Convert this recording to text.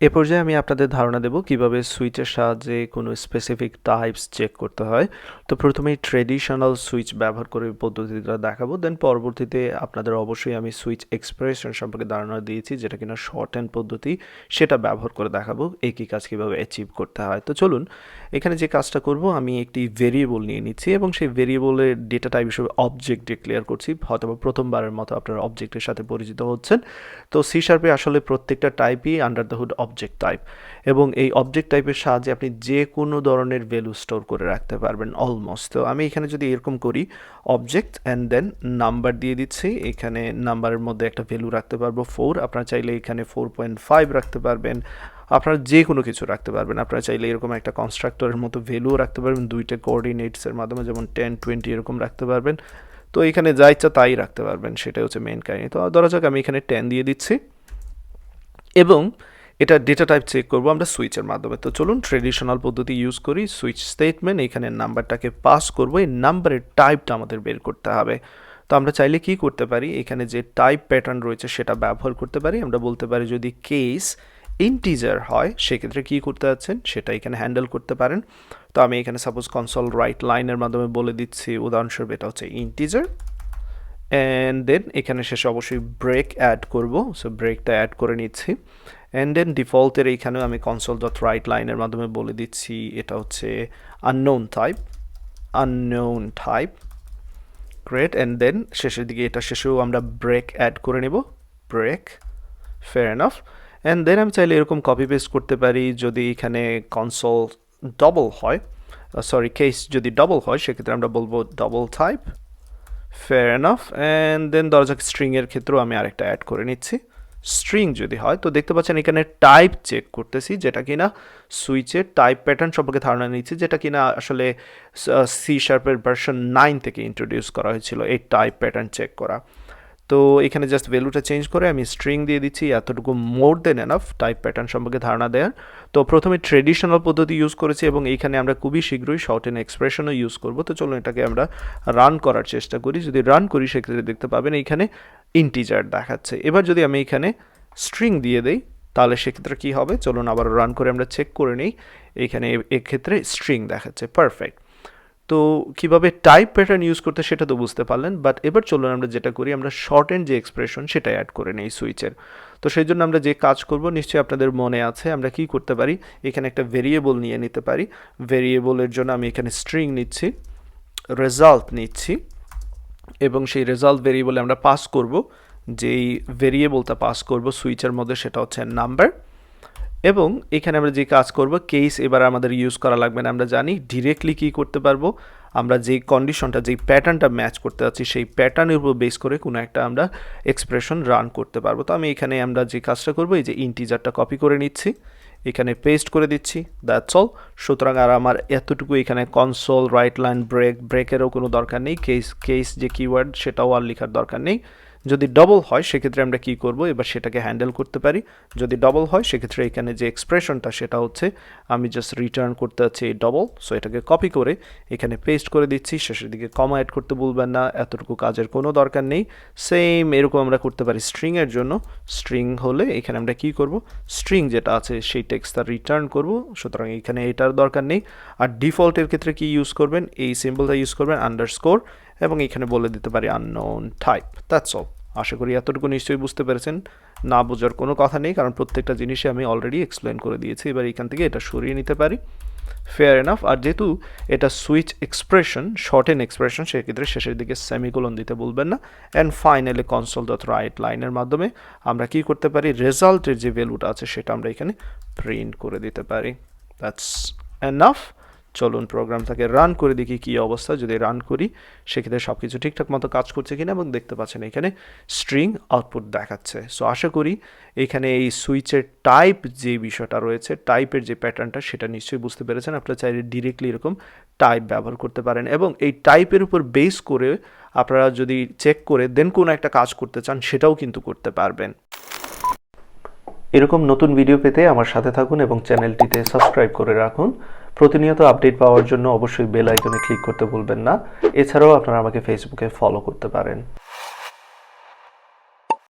এ পর্যায়ে আমি আপনাদের ধারণা দেব কিভাবে সুইচের সাহায্যে কোনো স্পেসিফিক টাইপস চেক করতে হয়। তো প্রথমেই ট্রেডিশনাল সুইচ ব্যবহার করে পদ্ধতিটা দেখাবো, দেন পরবর্তীতে আপনাদের অবশ্যই আমি সুইচ এক্সপ্রেশন সম্পর্কে ধারণা দিয়েছি, যেটা কিনা শর্ট হ্যান্ড পদ্ধতি, সেটা ব্যবহার করে দেখাবো একই কাজ কীভাবে অ্যাচিভ করতে হয়। তো চলুন, এখানে যে কাজটা করব, আমি একটি ভেরিয়েবল নিয়ে নিচ্ছি এবং সেই ভেরিয়েবলের ডেটা টাইপ হিসেবে অবজেক্ট ডিক্লেয়ার করছি। হয়তো প্রথমবারের মতো আপনারা অবজেক্টের সাথে পরিচিত হচ্ছেন। তো সি শার্পে আসলে প্রত্যেকটা টাইপই under the hood object type, এবং এই অবজেক্ট টাইপের সাহায্যে আপনি যে কোনো ধরনের ভ্যালু স্টোর করে রাখতে পারবেন অলমোস্ট। তো আমি এখানে যদি এরকম করি, অবজেক্ট অ্যান্ড দেন নাম্বার দিয়ে দিচ্ছি, এখানে নাম্বারের মধ্যে একটা ভ্যালু রাখতে পারবো 4, আপনারা চাইলে এখানে 4.5 রাখতে পারবেন, আপনারা যে কোনো কিছু রাখতে পারবেন। আপনারা চাইলে এরকম একটা কনস্ট্রাক্টরের মতো ভ্যালুও রাখতে পারবেন, দুইটা কোঅর্ডিনেটসের মাধ্যমে, যেমন 10, 20 এরকম রাখতে পারবেন। তো এখানে যা ইচ্ছা তাই রাখতে পারবেন, সেটাই হচ্ছে মেন কাহিনী। তো ধরা যাক আমি এখানে 10 দিয়ে দিচ্ছি এবং এটা ডেটা টাইপ চেক করবো আমরা সুইচের মাধ্যমে। তো চলুন ট্রেডিশনাল পদ্ধতি ইউজ করি। সুইচ স্টেটমেন্ট, এখানে নাম্বারটাকে পাস করবো, এই নাম্বারের টাইপটা আমাদের বের করতে হবে। তো আমরা চাইলে কি করতে পারি, এখানে যে টাইপ প্যাটার্ন রয়েছে সেটা ব্যবহার করতে পারি। আমরা বলতে পারি যদি কেস ইন্টিজার হয় সেক্ষেত্রে কী করতে যাচ্ছেন সেটা এখানে হ্যান্ডেল করতে পারেন। তো আমি এখানে সাপোজ কনসোল রাইট লাইনের মাধ্যমে বলে দিচ্ছি, উদাহরণস্বরূপ এটা হচ্ছে ইন্টিজার, অ্যান্ড দেন এখানে শেষে অবশ্যই ব্রেক অ্যাড করব। সো ব্রেকটা অ্যাড করে নিচ্ছি, অ্যান্ড দেন ডিফল্টের এইখানেও আমি কনসোল ডট রাইট লাইনের মাধ্যমে বলে দিচ্ছি এটা হচ্ছে unknown type, great. And then শেষের দিকে এটা শেষেও আমরা ব্রেক অ্যাড করে নেব, break, fair enough. And then আমি চাইলে এরকম কপি পেস্ট করতে পারি, যদি এখানে কনসোল ডবল হয়, কেস যদি ডবল হয় সেক্ষেত্রে আমরা বলবো double type, fair enough. And then দরজাক স্ট্রিংয়ের ক্ষেত্রেও আমি আরেকটা অ্যাড করে নিচ্ছি, স্ট্রিং যদি হয়। তো দেখতে পাচ্ছেন এখানে টাইপ চেক করতেছি, যেটা কিনা সুইচের টাইপ প্যাটার্ন সম্পর্কে ধারণা নিচ্ছি, যেটা কিনা আসলে সি শার্পের ভার্সন 9 থেকে ইন্ট্রোডিউস করা হয়েছিল এই টাইপ প্যাটার্ন চেক করা। তো এখানে জাস্ট ভ্যালুটা চেঞ্জ করে আমি স্ট্রিং দিয়ে দিচ্ছি, এতটুকু মোর দেন এনাফ টাইপ প্যাটার্ন সম্পর্কে ধারণা দেওয়ার। তো প্রথমে ট্রেডিশনাল পদ্ধতি ইউজ করেছি এবং এইখানে আমরা খুবই শীঘ্রই শর্ট এন্ড এক্সপ্রেশনও ইউজ করব। তো চলুন এটাকে আমরা রান করার চেষ্টা করি। যদি রান করি সেক্ষেত্রে দেখতে পাবেন এইখানে ইন্টিজার দেখাচ্ছে। এবার যদি আমি এখানে স্ট্রিং দিয়ে দেই তাহলে সেক্ষেত্রে কী হবে, চলুন আবার রান করে আমরা চেক করে নিই। এইখানে এক্ষেত্রে স্ট্রিং দেখাচ্ছে, পারফেক্ট। তো কীভাবে টাইপ প্যাটার্ন ইউজ করতে সেটা তো বুঝতে পারলেন, বাট এবার চলুন আমরা যেটা করি, আমরা শর্ট এন্ড যে এক্সপ্রেশন সেটা অ্যাড করে নিই সুইচের। তো সেই জন্য আমরা যে কাজ করব নিশ্চয়ই আপনাদের মনে আছে, আমরা কি করতে পারি, এখানে একটা ভেরিয়েবল নিয়ে নিতে পারি। ভেরিয়েবলের জন্য আমি এখানে স্ট্রিং নিচ্ছি, রেজাল্ট নিচ্ছি, এবং সেই রেজাল্ট ভেরিয়েবলে আমরা পাস করব, যেই ভেরিয়েবলটা পাস করব সুইচের মধ্যে সেটা হচ্ছে নাম্বার। এবং এখানে আমরা যে কাজ করব, কেস এবার আমাদের ইউজ করা লাগবে না, আমরা জানি ডিরেক্টলি কী করতে পারবো, আমরা যেই কন্ডিশনটা যেই প্যাটার্নটা ম্যাচ করতে যাচ্ছি সেই প্যাটার্নের উপর বেস করে কোনো একটা আমরা এক্সপ্রেশন রান করতে পারবো। তো আমি এখানে আমরা যে কাজটা করবো, এই যে ইন্টিজারটা কপি করে নিচ্ছি, এখানে পেস্ট করে দিচ্ছি, দ্যাটস অল। সুতরাং আর আমার এতটুকু এখানে কনসোল রাইট লাইন ব্রেকেরও কোনো দরকার নেই, কেস যে কিওয়ার্ড সেটাও আর লেখার দরকার নেই। যদি ডবল হয় সেক্ষেত্রে আমরা কি করব, এবার সেটাকে হ্যান্ডেল করতে পারি। যদি ডবল হয় সেক্ষেত্রে এখানে যে এক্সপ্রেশনটা সেটা হচ্ছে আমি জাস্ট রিটার্ন করতে যাচ্ছি এই ডবল। সো এটাকে কপি করে এখানে পেস্ট করে দিচ্ছি, শেষের দিকে কমা অ্যাড করতে বলবেন না, এতটুকু কাজের কোনো দরকার নেই। সেম এরকম আমরা করতে পারি স্ট্রিংয়ের জন্য। স্ট্রিং হলে এখানে আমরা কি করব, স্ট্রিং যেটা আছে সেই টেক্সটটা রিটার্ন করব, সুতরাং এখানে এটার দরকার নেই। আর ডিফল্টের ক্ষেত্রে কি ইউজ করবেন, এই সিম্বলটা ইউজ করবেন, আন্ডারস্কোর, এবং এখানে বলে দিতে পারি আননোন টাইপ, দ্যাটস অল। আশা করি এতটুকু নিশ্চয়ই বুঝতে পেরেছেন, না বোঝার কোনো কথা নেই, কারণ প্রত্যেকটা জিনিসই আমি অলরেডি এক্সপ্লেন করে দিয়েছি। এবার এখান থেকে এটা সরিয়ে নিতে পারি, ফেয়ার এনাফ। আর যেহেতু এটা switch expression, short end expression, সেক্ষেত্রে শেষের দিকে সেমিকোলন দিতে বলবেন না। And finally console dot write লাইনের মাধ্যমে আমরা কি করতে পারি, রেজাল্টের যে ভ্যালুটা আছে সেটা আমরা এখানে প্রিন্ট করে দিতে পারি, দ্যাটস এনাফ। চলুন প্রোগ্রামটাকে রান করে দেখি কী অবস্থা। যদি রান করি সেক্ষেত্রে সব কিছু ঠিকঠাক মতো কাজ করছে কিনা, এবং দেখতে পাচ্ছেন এখানে স্ট্রিং আউটপুট দেখাচ্ছে। সো আশা করি এখানে এই সুইচের টাইপ যে বিষয়টা রয়েছে, টাইপের যে প্যাটার্নটা সেটা নিশ্চয়ই বুঝতে পেরেছেন। আপনারা চাইলে ডিরেক্টলি এরকম টাইপ ব্যবহার করতে পারেন, এবং এই টাইপের উপর বেস করে আপনারা যদি চেক করে দেন কোনো একটা কাজ করতে চান সেটাও কিন্তু করতে পারবেন। এরকম নতুন ভিডিও পেতে আমার সাথে থাকুন এবং চ্যানেলটিতে সাবস্ক্রাইব করে রাখুন। প্রতিনিয়ত আপডেট পাওয়ার জন্য অবশ্যই বেল আইকনে ক্লিক করতে ভুলবেন না। এছাড়াও আপনারা আমাকে ফেসবুকে ফলো করতে পারেন।